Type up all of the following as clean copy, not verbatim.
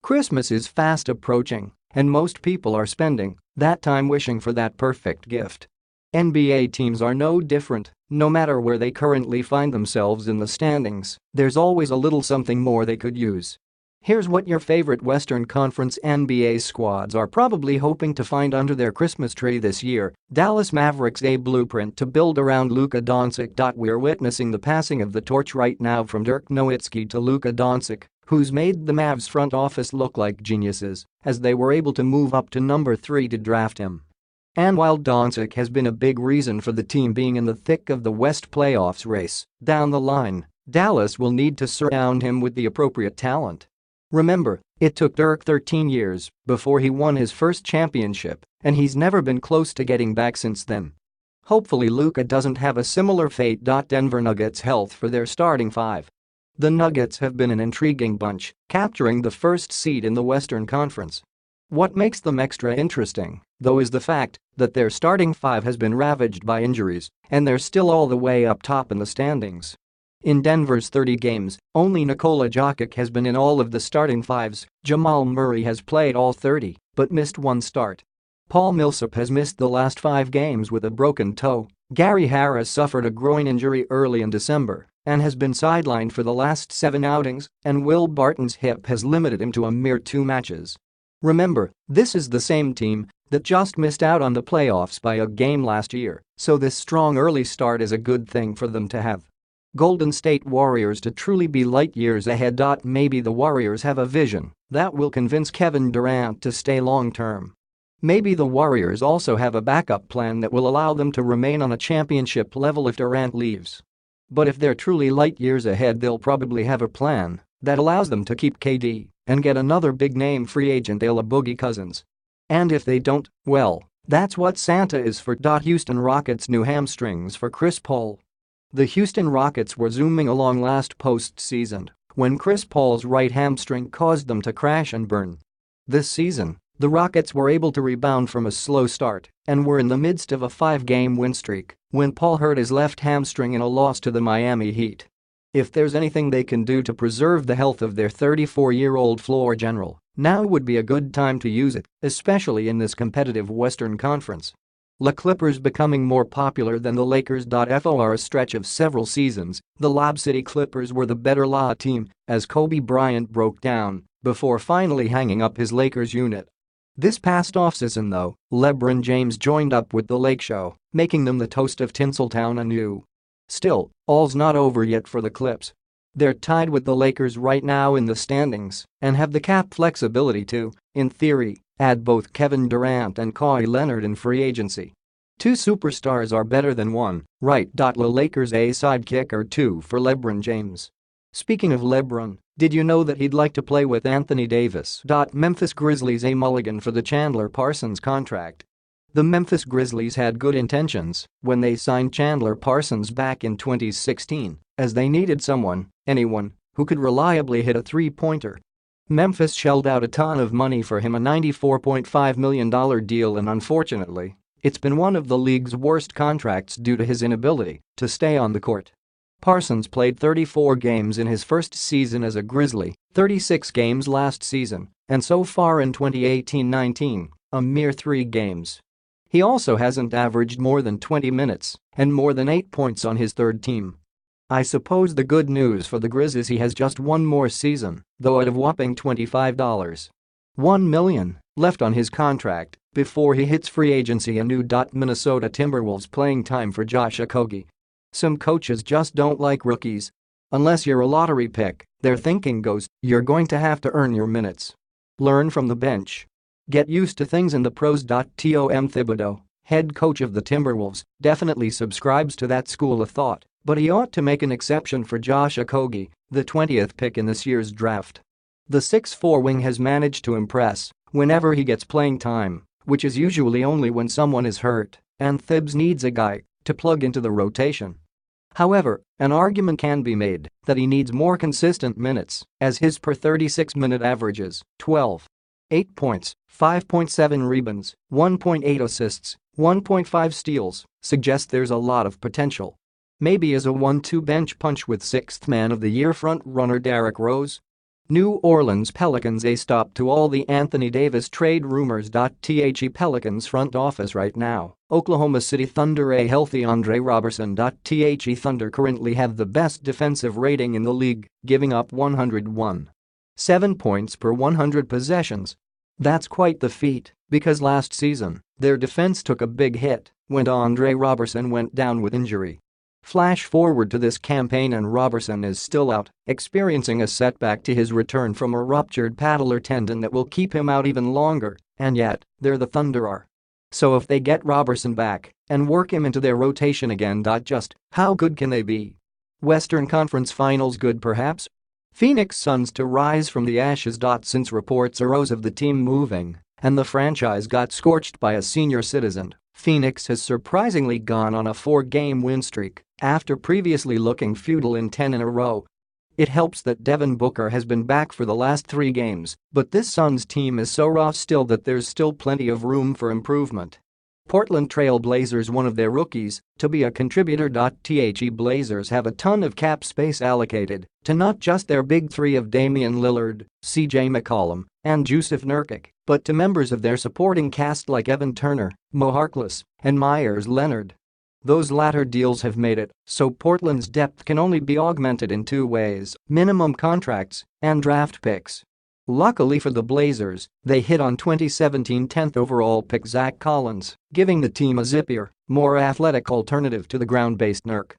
Christmas is fast approaching, and most people are spending that time wishing for that perfect gift. NBA teams are no different. No matter where they currently find themselves in the standings, there's always a little something more they could use. Here's what your favorite Western Conference NBA squads are probably hoping to find under their Christmas tree this year. Dallas Mavericks, a blueprint to build around Luka Doncic. We're witnessing the passing of the torch right now from Dirk Nowitzki to Luka Doncic, who's made the Mavs front office look like geniuses as they were able to move up to number 3 to draft him. And while Doncic has been a big reason for the team being in the thick of the West playoffs race, down the line, Dallas will need to surround him with the appropriate talent. Remember, it took Dirk 13 years before he won his first championship, and he's never been close to getting back since then. Hopefully Luka doesn't have a similar fate. Denver Nuggets health for their starting five. The Nuggets have been an intriguing bunch, capturing the first seed in the Western Conference. What makes them extra interesting, though, is the fact that their starting five has been ravaged by injuries, and they're still all the way up top in the standings. In Denver's 30 games, only Nikola Jokic has been in all of the starting fives. Jamal Murray has played all 30, but missed one start. Paul Millsap has missed the last 5 games with a broken toe. Gary Harris suffered a groin injury early in December and has been sidelined for the last 7 outings, and Will Barton's hip has limited him to a mere 2 matches. Remember, this is the same team that just missed out on the playoffs by a game last year, so this strong early start is a good thing for them to have. Golden State Warriors to truly be light years ahead. Maybe the Warriors have a vision that will convince Kevin Durant to stay long-term. Maybe the Warriors also have a backup plan that will allow them to remain on a championship level if Durant leaves. But if they're truly light years ahead, they'll probably have a plan that allows them to keep KD and get another big-name free agent, a la Boogie Cousins. And if they don't, well, that's what Santa is for. Houston Rockets new hamstrings for Chris Paul. The Houston Rockets were zooming along last postseason when Chris Paul's right hamstring caused them to crash and burn. This season, the Rockets were able to rebound from a slow start and were in the midst of a 5-game win streak when Paul hurt his left hamstring in a loss to the Miami Heat. If there's anything they can do to preserve the health of their 34-year-old floor general, now would be a good time to use it, especially in this competitive Western Conference. The Clippers becoming more popular than the Lakers. For a stretch of several seasons, the Lob City Clippers were the better law team as Kobe Bryant broke down before finally hanging up his Lakers unit. This past offseason though, LeBron James joined up with the Lake Show, making them the toast of Tinseltown anew. Still, all's not over yet for the Clips. They're tied with the Lakers right now in the standings and have the cap flexibility to, in theory, add both Kevin Durant and Kawhi Leonard in free agency. 2 superstars are better than one, right? The Lakers a sidekick or 2 for LeBron James. Speaking of LeBron, did you know that he'd like to play with Anthony Davis? Memphis Grizzlies a mulligan for the Chandler Parsons contract. The Memphis Grizzlies had good intentions when they signed Chandler Parsons back in 2016, as they needed anyone, who could reliably hit a three-pointer. Memphis shelled out a ton of money for him, a $94.5 million deal, and unfortunately, it's been one of the league's worst contracts due to his inability to stay on the court. Parsons played 34 games in his first season as a Grizzly, 36 games last season, and so far in 2018-19, a mere 3 games. He also hasn't averaged more than 20 minutes and more than 8 points on his third team. I suppose the good news for the Grizz is he has just one more season, though at a whopping $25.1 million left on his contract before he hits free agency. A new Minnesota Timberwolves playing time for Josh Okogie. Some coaches just don't like rookies. Unless you're a lottery pick, their thinking goes, you're going to have to earn your minutes. Learn from the bench. Get used to things in the pros. Tom Thibodeau, head coach of the Timberwolves, definitely subscribes to that school of thought, but he ought to make an exception for Josh Okogie, the 20th pick in this year's draft. The 6'4" wing has managed to impress whenever he gets playing time, which is usually only when someone is hurt, and Thibs needs a guy to plug into the rotation. However, an argument can be made that he needs more consistent minutes, as his per 36-minute averages 12. 8 points, 5.7 rebounds, 1.8 assists, 1.5 steals suggest there's a lot of potential. Maybe as a 1-2 bench punch with 6th Man of the Year front-runner Derrick Rose. New Orleans Pelicans a stop to all the Anthony Davis trade rumors. The Pelicans front office right now. Oklahoma City Thunder a healthy Andre Robertson. The Thunder currently have the best defensive rating in the league, giving up 101.7 points per 100 possessions. That's quite the feat, because last season, their defense took a big hit when Andre Robertson went down with injury. Flash forward to this campaign and Robertson is still out, experiencing a setback to his return from a ruptured patellar tendon that will keep him out even longer, and yet, there the Thunder are. So if they get Robertson back and work him into their rotation again. Just how good can they be? Western Conference Finals good perhaps? Phoenix Suns to rise from the ashes. Since reports arose of the team moving and the franchise got scorched by a senior citizen, Phoenix has surprisingly gone on a 4-game win streak after previously looking futile in 10 in a row. It helps that Devin Booker has been back for the last 3 games, but this Suns team is so raw still that there's still plenty of room for improvement. Portland Trail Blazers one of their rookies to be a contributor. The Blazers have a ton of cap space allocated to not just their big 3 of Damian Lillard, CJ McCollum, and Jusuf Nurkic, but to members of their supporting cast like Evan Turner, Mo Harkless, and Myers Leonard. Those latter deals have made it so Portland's depth can only be augmented in 2 ways: minimum contracts and draft picks. Luckily for the Blazers, they hit on 2017 10th overall pick Zach Collins, giving the team a zippier, more athletic alternative to the ground-based Nurk.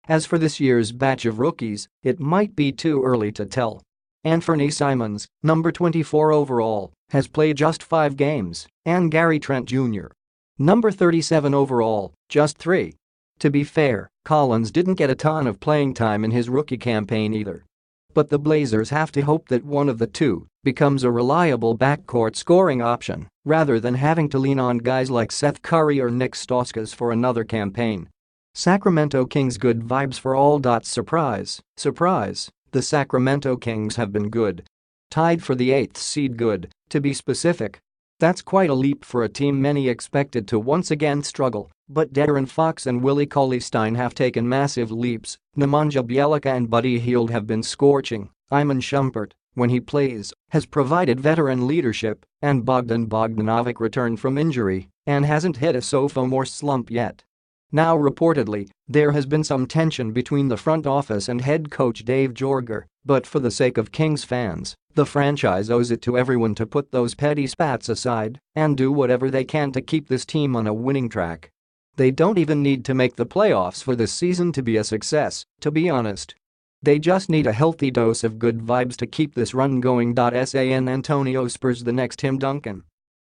As for this year's batch of rookies, it might be too early to tell. Anthony Simons, number 24 overall, has played just 5 games, and Gary Trent Jr., number 37 overall, just 3. To be fair, Collins didn't get a ton of playing time in his rookie campaign either. But the Blazers have to hope that one of the 2 becomes a reliable backcourt scoring option rather than having to lean on guys like Seth Curry or Nick Stauskas for another campaign. Sacramento Kings good vibes for all. Surprise, surprise, the Sacramento Kings have been good. Tied for the 8th seed good, to be specific. That's quite a leap for a team many expected to once again struggle, but De'Aaron Fox and Willie Cauley-Stein have taken massive leaps. Nemanja Bjelica and Buddy Hield have been scorching. Iman Shumpert, when he plays, has provided veteran leadership, and Bogdan Bogdanovic returned from injury and hasn't hit a sophomore slump yet. Now reportedly, there has been some tension between the front office and head coach Dave Jorger, but for the sake of Kings fans, the franchise owes it to everyone to put those petty spats aside and do whatever they can to keep this team on a winning track. They don't even need to make the playoffs for this season to be a success, to be honest. They just need a healthy dose of good vibes to keep this run going. San Antonio Spurs the next Tim Duncan.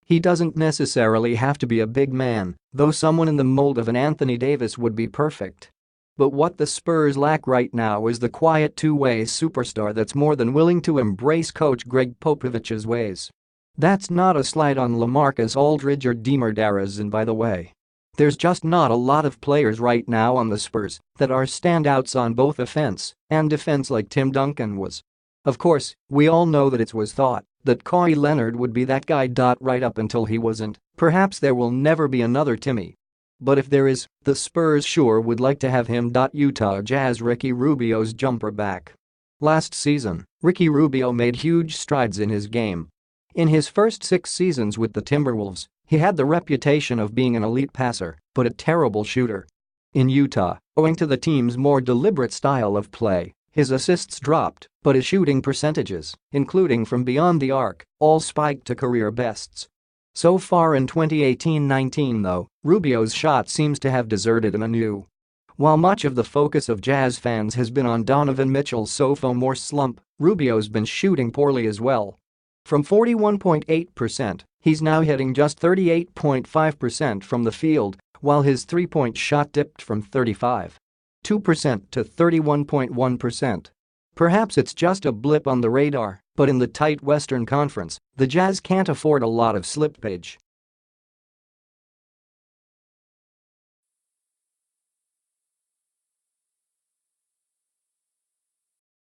He doesn't necessarily have to be a big man, though someone in the mold of an Anthony Davis would be perfect. But what the Spurs lack right now is the quiet 2-way superstar that's more than willing to embrace coach Greg Popovich's ways. That's not a slight on LaMarcus Aldridge or DeMar DeRozan, by the way. There's just not a lot of players right now on the Spurs that are standouts on both offense and defense like Tim Duncan was. Of course, we all know that it was thought that Kawhi Leonard would be that guy. Right up until he wasn't. Perhaps there will never be another Timmy. But if there is, the Spurs sure would like to have him. Utah Jazz Ricky Rubio's jumper back. Last season, Ricky Rubio made huge strides in his game. In his first 6 seasons with the Timberwolves, he had the reputation of being an elite passer, but a terrible shooter. In Utah, owing to the team's more deliberate style of play, his assists dropped, but his shooting percentages, including from beyond the arc, all spiked to career bests. So far in 2018-19 though, Rubio's shot seems to have deserted him anew. While much of the focus of Jazz fans has been on Donovan Mitchell's sophomore slump, Rubio's been shooting poorly as well. From 41.8%, he's now hitting just 38.5% from the field, while his 3-point shot dipped from 35.2% to 31.1%. Perhaps it's just a blip on the radar, but in the tight Western Conference, the Jazz can't afford a lot of slippage.